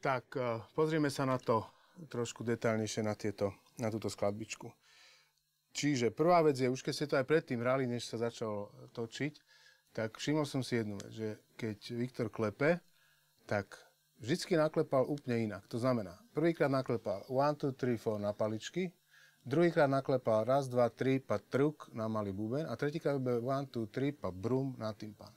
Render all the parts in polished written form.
Tak pozrieme sa na to trošku detailnejšie na túto skladbičku. Čiže prvá vec je, už keď ste to aj predtým hrali, než sa začalo točiť, tak všimol som si jednu vec, že keď Viktor klepe, tak vždycky naklepal úplne inak. To znamená, prvýkrát naklepal 1, 2, 3, 4 na paličky, druhýkrát naklepal 1, 2, 3, pa truk na malý buben a tretíkrát 1, 2, 3, pa brum na tympan.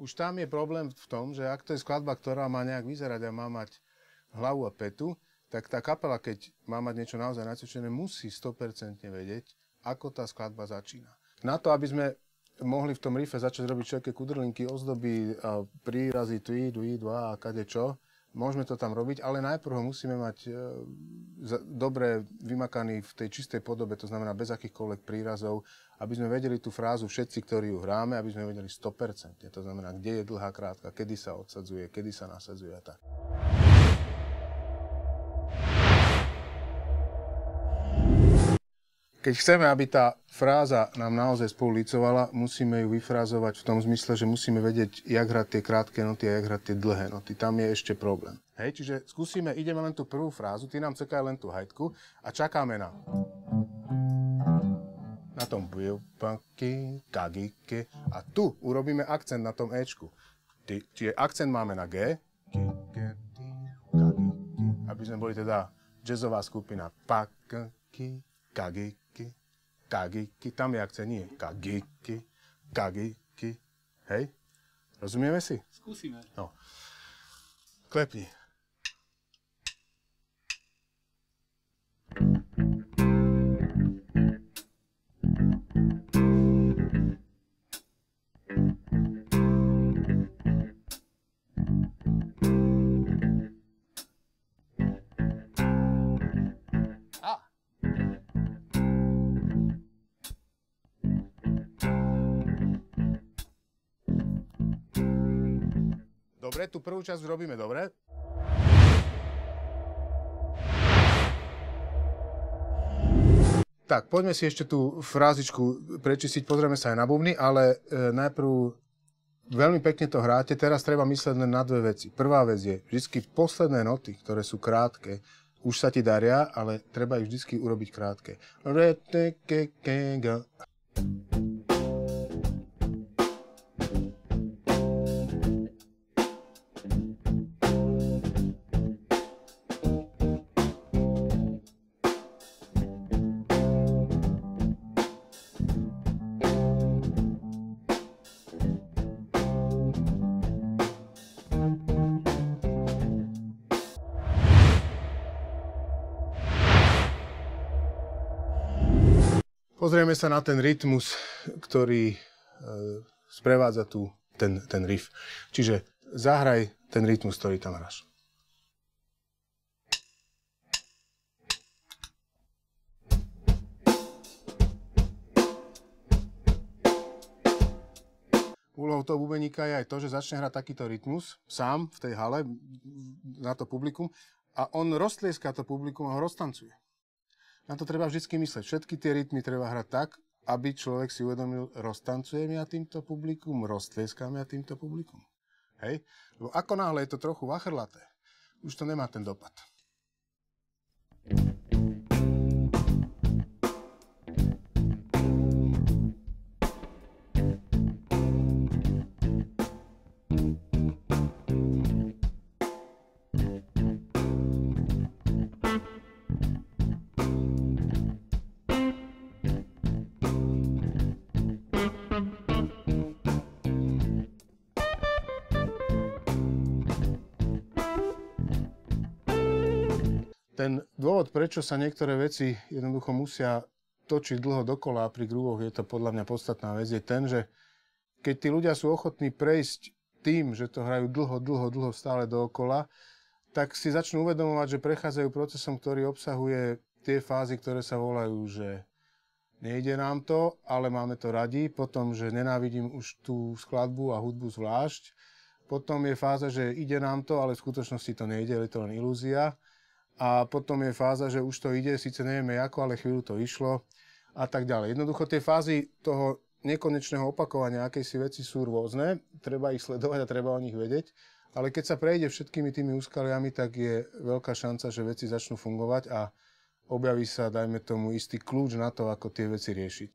Už tam je problém v tom, že ak to je skladba, ktorá má nejak vyzerať a má mať hlavu a petu, tak tá kapela, keď má mať niečo naozaj nacvičené, musí 100% vedieť, ako tá skladba začína. Na to, aby sme mohli v tom riffe začať robiť všetky kudrlinky, ozdoby, prírazy, a kadečo, môžeme to tam robiť, ale najprv ho musíme mať dobre vymakaný v tej čistej podobe, to znamená bez akýchkoľvek prírazov, aby sme vedeli tú frázu všetci, ktorí ju hráme, aby sme vedeli 100%. To znamená, kde je dlhá, krátka, kedy sa odsadzuje, kedy sa nasadzuje a tak. Keď chceme, aby tá fráza nám naozaj spolu licovala, musíme ju vyfrázovať v tom zmysle, že musíme vedieť, jak hrať tie krátke noty a jak hrať tie dlhé noty. Tam je ešte problém. Hej, čiže skúsime, ideme len tú prvú frázu, ty nám cekaj len tú hajtku a čakáme na tom bujopaki, kagike a tu urobíme akcent na tom Ečku. Čiže akcent máme na G, aby sme boli teda jazzová skupina pakky, kagike. Kagiki, tam je akcent, nie. Kagiki, kagiki. Hej? Rozumieme si? Skúsime. No. Klepni. Dobre, tú prvú časť robíme dobre. Tak, poďme si ešte tú frázičku prečistiť, pozrieme sa aj na bubny, ale najprv veľmi pekne to hráte, teraz treba mysleť len na dve veci. Prvá vec je, vždycky posledné noty, ktoré sú krátke, už sa ti daria, ale treba ich vždycky urobiť krátke. Pozrieme sa na ten rytmus, ktorý sprevádza ten riff. Čiže zahraj ten rytmus, ktorý tam hráš. Úlohou toho bubeníka je aj to, že začne hrať takýto rytmus sám v tej hale na to publikum a on roztlieská to publikum a ho roztancuje. Na to treba vždy mysleť. Všetky tie rytmy treba hrať tak, aby človek si uvedomil, roztancujem ja týmto publikum, roztlieskam ja týmto publikum. Hej? Lebo ako náhle je to trochu vachrlaté, už to nemá ten dopad. Ten dôvod, prečo sa niektoré veci jednoducho musia točiť dlho dokola a pri groovoch je to podľa mňa podstatná vec, je ten, že keď tí ľudia sú ochotní prejsť tým, že to hrajú dlho stále dookola, tak si začnú uvedomovať, že prechádzajú procesom, ktorý obsahuje tie fázy, ktoré sa volajú, že nejde nám to, ale máme to radi, potom, že nenávidím už tú skladbu a hudbu zvlášť, potom je fáza, že ide nám to, ale v skutočnosti to nejde, je to len ilúzia. A potom je fáza, že už to ide, síce nevieme ako, ale chvíľu to išlo a tak ďalej. Jednoducho tie fázy toho nekonečného opakovania akejsi veci sú rôzne, treba ich sledovať a treba o nich vedieť Ale keď sa prejde všetkými tými úskaliami, tak je veľká šanca, že veci začnú fungovať a objaví sa, dajme tomu, istý kľúč na to, ako tie veci riešiť.